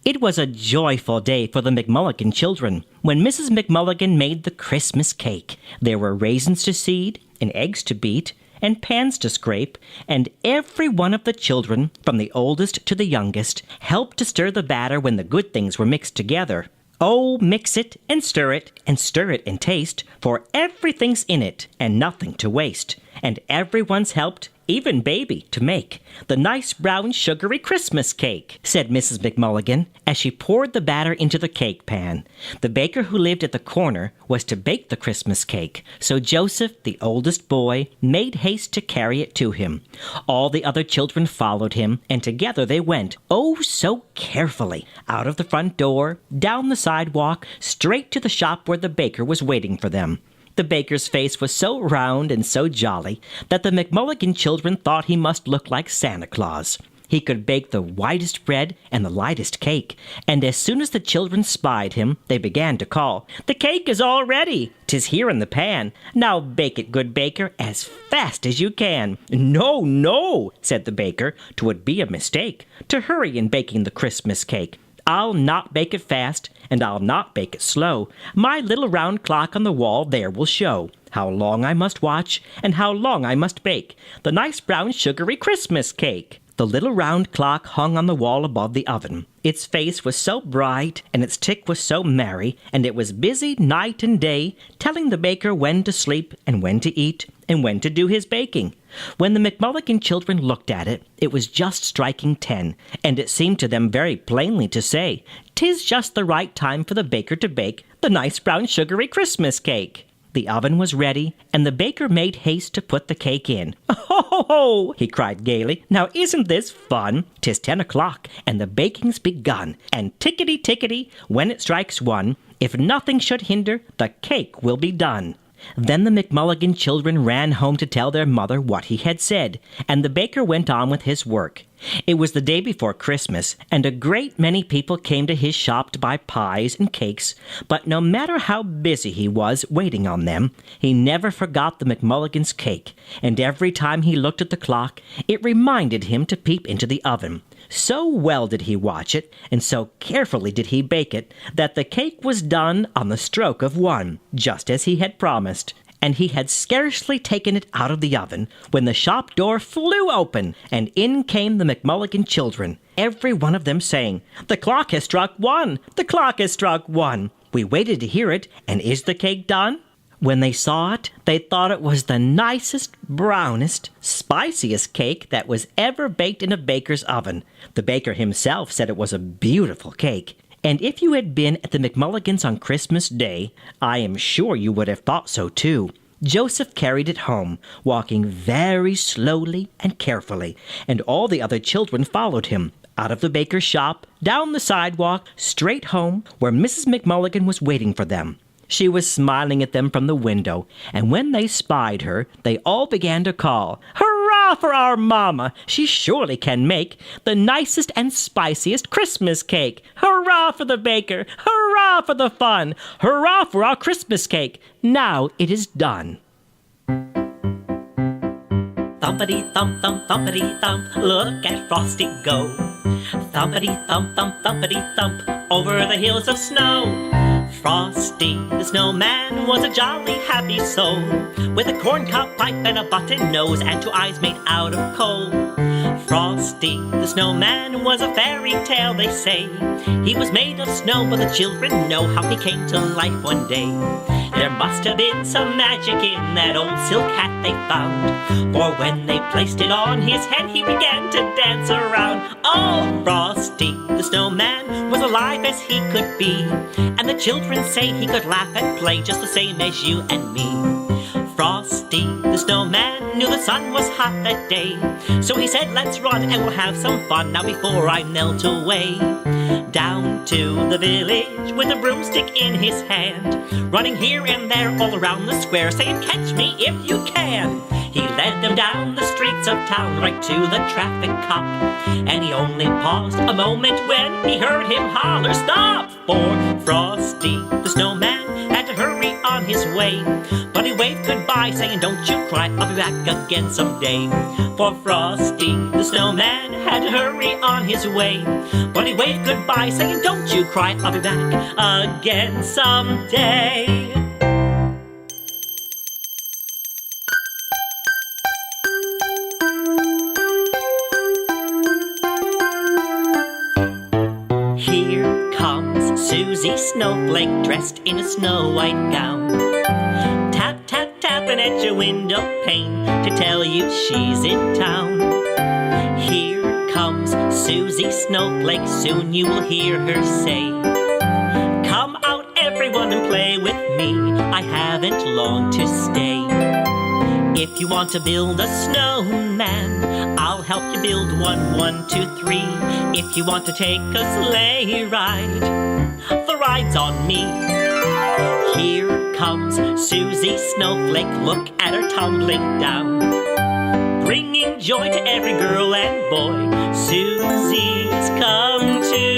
It was a joyful day for the McMulligan children when Mrs. McMulligan made the Christmas cake. There were raisins to seed, and eggs to beat, and pans to scrape, and every one of the children, from the oldest to the youngest, helped to stir the batter when the good things were mixed together. Oh, mix it and stir it and taste, for everything's in it and nothing to waste. And everyone's helped, even Baby, to make the nice brown sugary Christmas cake, said Mrs. McMulligan as she poured the batter into the cake pan. The baker who lived at the corner was to bake the Christmas cake, so Joseph, the oldest boy, made haste to carry it to him. All the other children followed him, and together they went, oh so carefully, out of the front door, down the sidewalk, straight to the shop where the baker was waiting for them. The baker's face was so round and so jolly that the McMulligan children thought he must look like Santa Claus. He could bake the whitest bread and the lightest cake, and as soon as the children spied him, they began to call, "The cake is all ready! 'Tis here in the pan. Now bake it, good baker, as fast as you can." "No, no," said the baker, "'twould be a mistake to hurry in baking the Christmas cake. I'll not bake it fast, and I'll not bake it slow. My little round clock on the wall there will show how long I must watch and how long I must bake the nice brown sugary Christmas cake." The little round clock hung on the wall above the oven. Its face was so bright, and its tick was so merry, and it was busy night and day, telling the baker when to sleep and when to eat and when to do his baking. When the McMulligan children looked at it, it was just striking 10, and it seemed to them very plainly to say, "'Tis just the right time for the baker to bake the nice brown sugary Christmas cake." The oven was ready, and the baker made haste to put the cake in. "Ho, ho, ho!" he cried gaily. "Now isn't this fun? 'Tis 10 o'clock, and the baking's begun. And tickety-tickety, when it strikes 1, if nothing should hinder, the cake will be done." Then the McMulligan children ran home to tell their mother what he had said, and the baker went on with his work. It was the day before Christmas, and a great many people came to his shop to buy pies and cakes, but no matter how busy he was waiting on them, he never forgot the McMulligan's cake, and every time he looked at the clock, it reminded him to peep into the oven. So well did he watch it, and so carefully did he bake it, that the cake was done on the stroke of 1, just as he had promised. And he had scarcely taken it out of the oven when the shop door flew open, and in came the McMulligan children, every one of them saying, "The clock has struck 1! The clock has struck 1! We waited to hear it, and is the cake done?" When they saw it, they thought it was the nicest, brownest, spiciest cake that was ever baked in a baker's oven. The baker himself said it was a beautiful cake. And if you had been at the McMulligans on Christmas Day, I am sure you would have thought so too. Joseph carried it home, walking very slowly and carefully, and all the other children followed him, out of the baker's shop, down the sidewalk, straight home, where Mrs. McMulligan was waiting for them. She was smiling at them from the window, and when they spied her, they all began to call, "Hurrah for our mamma! She surely can make the nicest and spiciest Christmas cake! Hurrah for the baker! Hurrah for the fun! Hurrah for our Christmas cake! Now it is done!" Thumpity thump thump thumpity thump, look at Frosty go. Thumpity thump thump thumpity thump, over the hills of snow. Frosty the snowman was a jolly happy soul, with a corncob pipe and a button nose and 2 eyes made out of coal. Frosty the snowman was a fairy tale, they say. He was made of snow, but the children know how he came to life one day. There must have been some magic in that old silk hat they found, for when they placed it on his head, he began to dance around. Oh, Frosty the snowman was alive as he could be, and the children say he could laugh and play just the same as you and me. Frosty the snowman knew the sun was hot that day, so he said, "Let's run and we'll have some fun now before I melt away." Down to the village with a broomstick in his hand, running here and there all around the square, saying, "Catch me if you can." He led them down the streets of town right to the traffic cop, and he only paused a moment when he heard him holler, "Stop!" For Frosty the snowman had to hurry on his way, But he waved goodbye, saying, don't you cry, I'll be back again someday. For Frosty the snowman had to hurry on his way. But he waved goodbye, saying, don't you cry, I'll be back again someday. Here comes Susie Snowflake, dressed in a snow-white gown. Tap, tap, tapping at your window pane to tell you she's in town. Here comes Susie Snowflake, soon you will hear her say, come out everyone and play with me, I haven't long to stay. If you want to build a snowman, I'll help you build one, 1, 2, 3. If you want to take a sleigh ride, the ride's on me. Here comes Susie Snowflake, look at her tumbling down, bringing joy to every girl and boy. Susie's come to